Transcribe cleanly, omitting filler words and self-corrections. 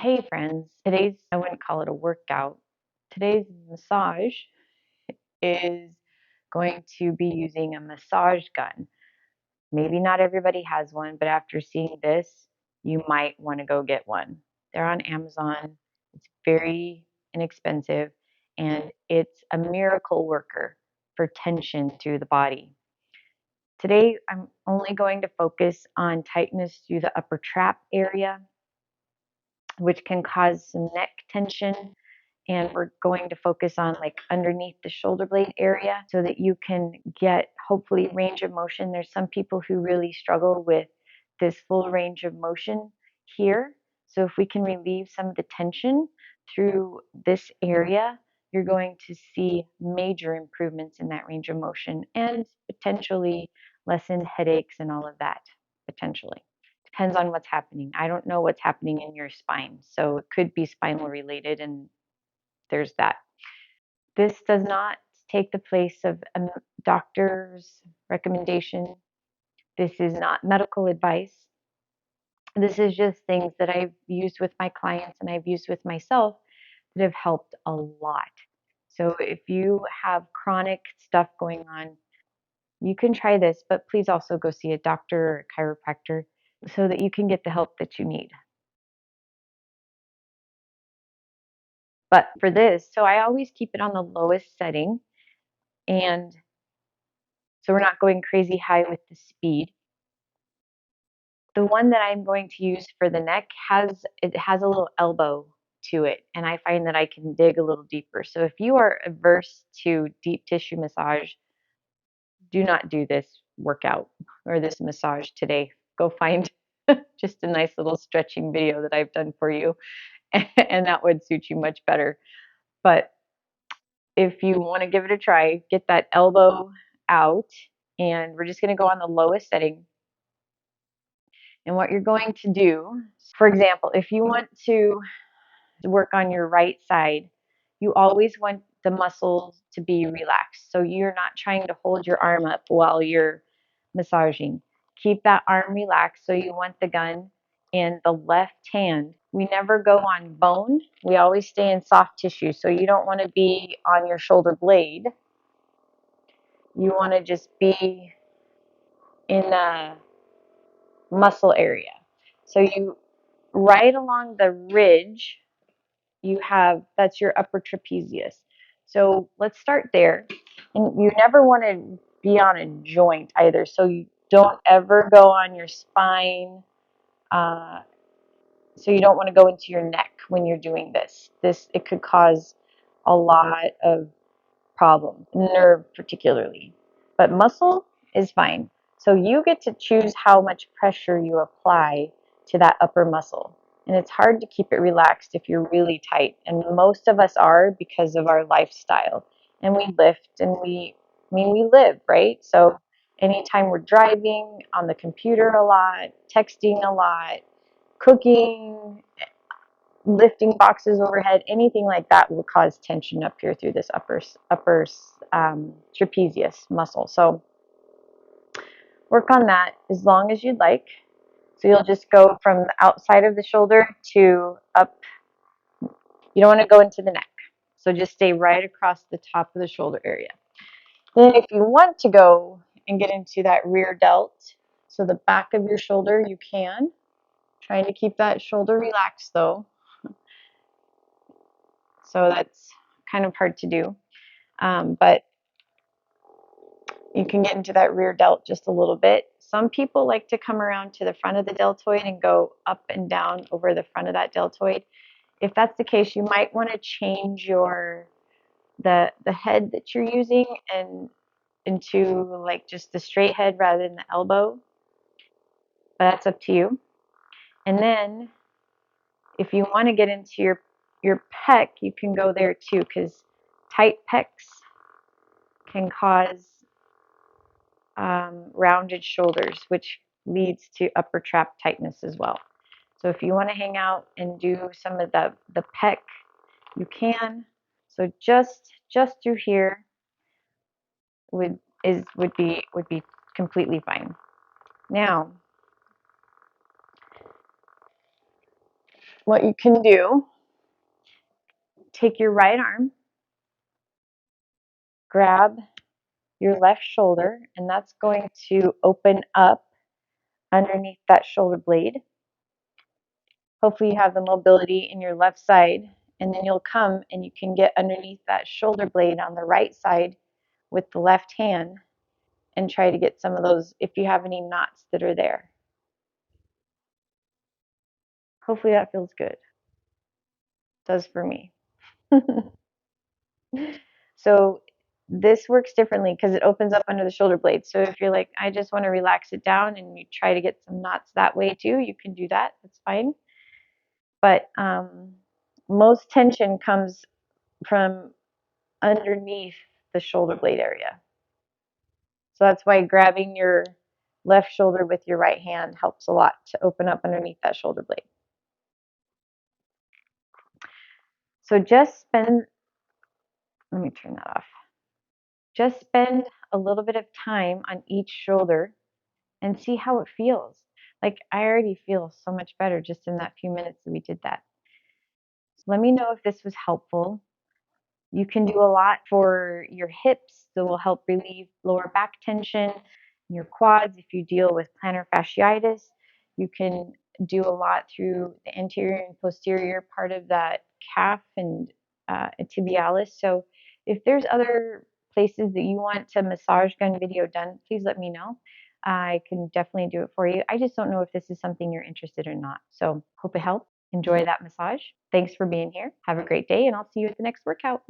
Hey friends, I wouldn't call it a workout. Today's massage is going to be using a massage gun. Maybe not everybody has one, but after seeing this, you might want to go get one. They're on Amazon. It's very inexpensive and it's a miracle worker for tension through the body. Today, I'm only going to focus on tightness through the upper trap area, which can cause some neck tension, and we're going to focus on like underneath the shoulder blade area so that you can get hopefully range of motion. There's some people who really struggle with this full range of motion here. So if we can relieve some of the tension through this area, you're going to see major improvements in that range of motion and potentially lessen headaches and all of that potentially. Depends on what's happening. I don't know what's happening in your spine, so it could be spinal related, and there's that. This does not take the place of a doctor's recommendation. This is not medical advice. This is just things that I've used with my clients and I've used with myself that have helped a lot. So if you have chronic stuff going on, you can try this, but please also go see a doctor or a chiropractor so that you can get the help that you need. But for this, so I always keep it on the lowest setting, and so we're not going crazy high with the speed. The one that I'm going to use for the neck has a little elbow to it, and I find that I can dig a little deeper. So if you are averse to deep tissue massage, do not do this workout or this massage today. Go find just a nice little stretching video that I've done for you, and that would suit you much better. But if you want to give it a try, get that elbow out, and we're just going to go on the lowest setting. And what you're going to do, for example, if you want to work on your right side, you always want the muscles to be relaxed. So you're not trying to hold your arm up while you're massaging. Keep that arm relaxed. So you want the gun in the left hand. We never go on bone. We always stay in soft tissue. So you don't want to be on your shoulder blade. You want to just be in the muscle area. So you right along the ridge, you have that's your upper trapezius. So let's start there. And you never want to be on a joint either. So you don't ever go on your spine. So you don't want to go into your neck when you're doing this. It could cause a lot of problems, nerve particularly. But muscle is fine. So you get to choose how much pressure you apply to that upper muscle. And it's hard to keep it relaxed if you're really tight. And most of us are because of our lifestyle. And we lift and we live, right? So anytime we're driving, on the computer a lot, texting a lot, cooking, lifting boxes overhead, anything like that will cause tension up here through this upper trapezius muscle. So work on that as long as you'd like. So you'll just go from the outside of the shoulder to up. You don't want to go into the neck. So just stay right across the top of the shoulder area. Then if you want to go and get into that rear delt, so the back of your shoulder, you can. Trying to keep that shoulder relaxed though. So that's kind of hard to do. But you can get into that rear delt just a little bit. Some people like to come around to the front of the deltoid and go up and down over the front of that deltoid. If that's the case, you might want to change the head that you're using and into like just the straight head rather than the elbow. But that's up to you. And then if you want to get into your pec, you can go there too, because tight pecs can cause rounded shoulders, which leads to upper trap tightness as well. So if you want to hang out and do some of the pec, you can. So just through here would be completely fine. Now, what you can do, take your right arm, grab your left shoulder, and that's going to open up underneath that shoulder blade. Hopefully you have the mobility in your left side, and then you'll come and you can get underneath that shoulder blade on the right side with the left hand and try to get some of those if you have any knots that are there. Hopefully that feels good. It does for me. So this works differently because it opens up under the shoulder blade. So if you're like, I just want to relax it down and you try to get some knots that way too, you can do that. That's fine. But most tension comes from underneath the shoulder blade area. So that's why grabbing your left shoulder with your right hand helps a lot to open up underneath that shoulder blade. So just spend, let me turn that off. Just spend a little bit of time on each shoulder and see how it feels. Like I already feel so much better just in that few minutes that we did that. So let me know if this was helpful. You can do a lot for your hips that will help relieve lower back tension, your quads if you deal with plantar fasciitis. You can do a lot through the anterior and posterior part of that calf and tibialis. So if there's other places that you want a massage gun video done, please let me know. I can definitely do it for you. I just don't know if this is something you're interested in or not. So hope it helped. Enjoy that massage. Thanks for being here. Have a great day, and I'll see you at the next workout.